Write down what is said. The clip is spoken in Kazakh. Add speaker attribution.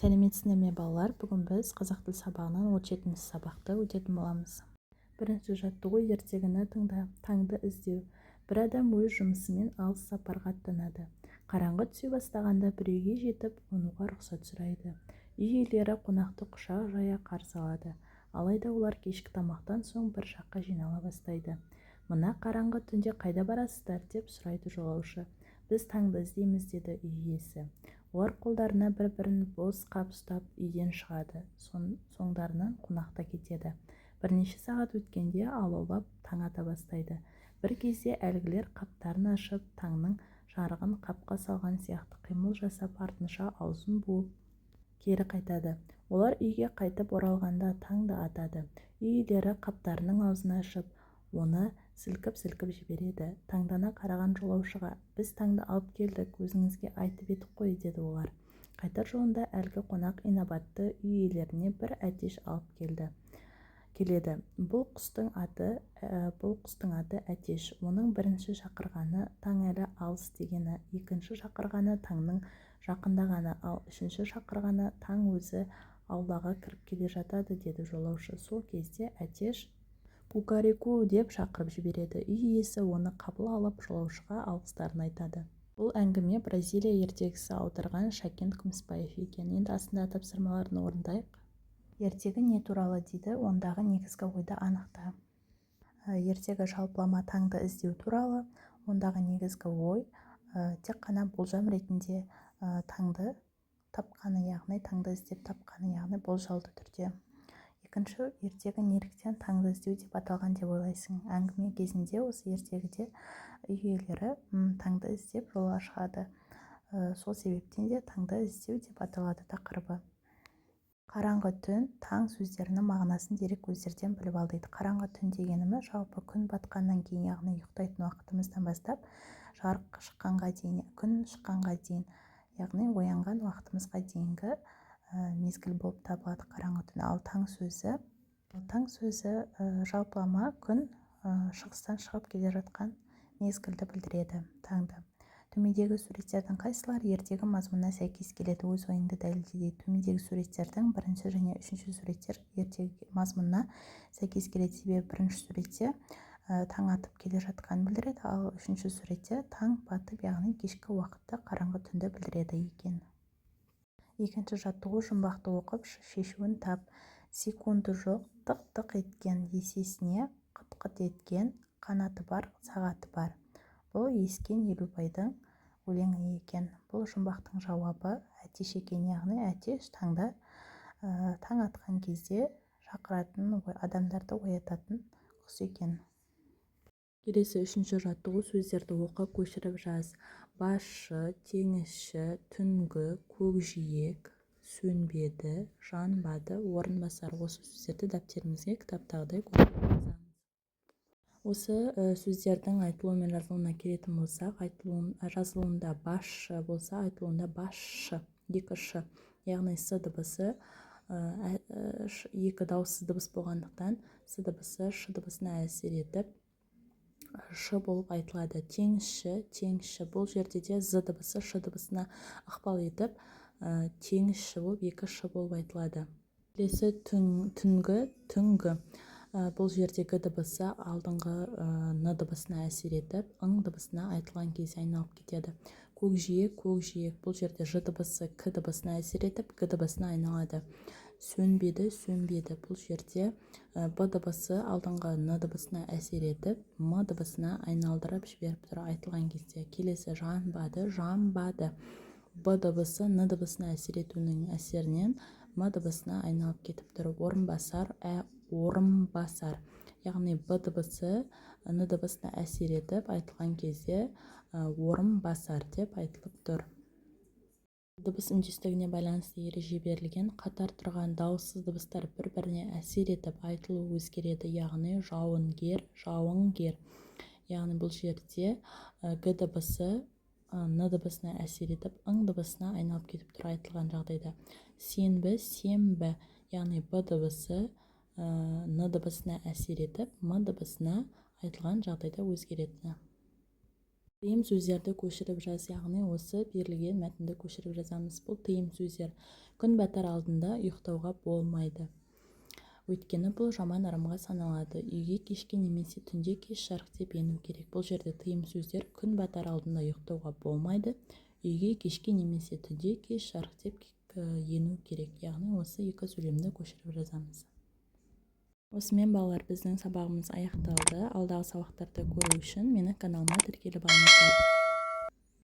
Speaker 1: Сәлеметсіздер ме балалар? Бүгін біз қазақ тіл сабағынан 37 сабақты өтетін боламыз. Бірінші жаттығу ертегіні тыңда, таңды іздеу. Бір адам өз жұмысымен алыс сапарға аттанады. Қараңғы түсе бастағанда бір үйге жетіп, қонуға рұқсат сұрайды. Үй иелері қонақты құшақ жая қарсы алады. Алайда олар кешкі тамақтан соң бір жаққа жинала бастайды. Мына қараңғы түнде қайда барасыздар деп сұрайды жолаушы. Біз таңды іздейміз, деді үй иесі. Олар қолдарына бір-бірін бос қап ұстап үйден шығады. Соңдарынан қонақ та кетеді. Бірнеше сағат өткенде алаулап таң ата бастайды. Бір кезде әлгілер қаптарын ашып, таңның жарығын қапқа салған сияқты қимыл жасап, артынша аузын буып кері қайтады. Олар үйге қайтып оралғанда таң да атады. Үй иелері қаптарының аузын ашып, оны сілкіп-сілкіп жібереді. Таңдана қараған жолаушыға: біз таңды алып келдік, өзіңізге айтып едік қой, деді олар. Қайтар жолында әлгі қонақ инабатты үй иелеріне бір әтеш алып келеді. Бұл құстың аты әтеш. Оның бірінші шақырғаны таң әлі алыс дегені, екінші шақырғаны таңның жақындағаны, ал үшінші шақырғаны таң өзі аулаға кіріп келе жатады, деді жолаушы. Сол кезде әтеш «Кукареку» деп шақырып жібереді. Үй иесі оны қабыл алып, жолаушыға алғыстарын айтады. Бұл әңгіме Бразилия ертегісі аударған Шәкен Күмісбаев екен. Енді астындағы тапсырмаларын орындайық. Ертегі не туралы дейді, ондағы негізгі ойды анықта. Ертегі жалпылама таңды іздеу туралы. Ондағы негізгі ой тек қана болжам ретінде таңды тапқаны, яғни таңды іздеп тапқаны, яғни болжалды түрде. Екінші, ертегі неліктен таңды іздеу деп аталған деп ойлайсың? Әңгіме кезінде осы ертегіде үй иелері таңды іздеп жолға шығады. Сол себептен де таңды іздеу деп аталады тақырыбы. Қараңғы түн, таң сөздерінің мағынасын дерек көздерден біліп ал дейді. Қараңғы түн дегеніміз жалпы күн батқаннан кейін, яғни ұйықтайтын уақытымыздан бастап жарық шыққанға дейін, күн шыққанға дейін, яғни оянған уақытымызға дейінгі мезгіл болып табылады қараңғы түн. Ал таң сөзі жалпылама күн шығыстан шығып келе жатқан мезгілді білдіреді, таңды. Төмендегі суреттердің қайсылары ертегі мазмұнына сәйкес келеді? Өз ойыңды дәлелде дейді. Төмендегі суреттердің бірінші және үшінші суреттер ертегі мазмұнына сәйкес келеді. Себебі бірінші суретте таң атып келе жатқанын білдіреді, ал үшінші суретте таң батып, яғни кешкі уақытты, қараңғы түнді білдіреді екен. Екінші жаттығу: жұмбақты оқып шешуін тап. Секунды жоқ, тық-тық еткен, есесіне қыт-қыт еткен, қанаты бар, сағаты бар. Бұл Ескен Елубайдың өлеңі екен. Бұл жұмбақтың жауабы әтеш екен, яғни әтеш таңда таң атқан кезде шақыратын, адамдарды оятатын құс екен. Келесі үшінші жаттығу: сөздерді оқып көшіріп жаз. Басшы, теңізші, түнгі, көкжиек, сөнбеді, жанбады, орынбасар. Осы сөздерді дәптерімізге кітаптағыдай көшіріп жазамыз. Осы сөздердің айтылуы мен жазылуына келетін болсақ, жазылуында басшы болса, айтылуында басшы, екі ш, яғни с дыбысы екі дауыссыз дыбыс болғандықтан с дыбысы ш дыбысына әсер етіп ш болып айтылады. Теңізші, бұл жерде де з дыбысы ш дыбысына ықпал етіп теңізші болып екі ш болып айтылады. Келесі түнгі, бұл жердегі дыбысы алдыңғы н дыбысына әсер етіп ың дыбысына айтылған кезде айналып кетеді. Көкжиек, бұл жерде ж дыбысы к дыбысына әсер етіп г дыбысына айналады. Сөнбеді, бұл жерде б дыбысы алдыңғы н дыбысына әсер етіп м дыбысына айналдырып жіберіп тұр айтылған кезде. Келесі жанбады, б дыбысы н дыбысына әсер етуінің әсерінен м дыбысына айналып кетіп тұр. Орынбасар, яғни б дыбысы н дыбысына әсер етіп айтылған кезде орынбасар деп айтылып тұр. Дыбыс үндестігіне байланысты ереже берілген. Қатар тұрған дауыссыз дыбыстар бір-біріне әсер етіп айтылу өзгереді, яғни жауынгер. Яғни бұл жерде г дыбысы н дыбысына әсер етіп ың дыбысына айналып кетіп тұр айтылған жағдайда. Сембі, яғни б дыбысы н дыбысына әсер етіп м дыбысына айтылған жағдайда өзгереді. Тыйым сөздерді көшіріп жаз, яғни осы берілген мәтінді көшіріп жазамыз. Бұл тыйым сөздер. Күн батар алдында ұйықтауға болмайды. Өйткені бұл жаман ырымға саналады. Үйге кешке немесе түнде кеш жарық деп ену керек. Бұл жерде тыйым сөздер: күн батар алдында ұйықтауға болмайды, үйге кешке немесе түнде кеш жарық деп ену керек. Яғни осы екі сөйлемді көшіріп жазамыз. Осымен балалар, біздің сабағымыз аяқталды. Алдағы сабақтарды көру үшін мені каналыма тіркеліп алыңыздар.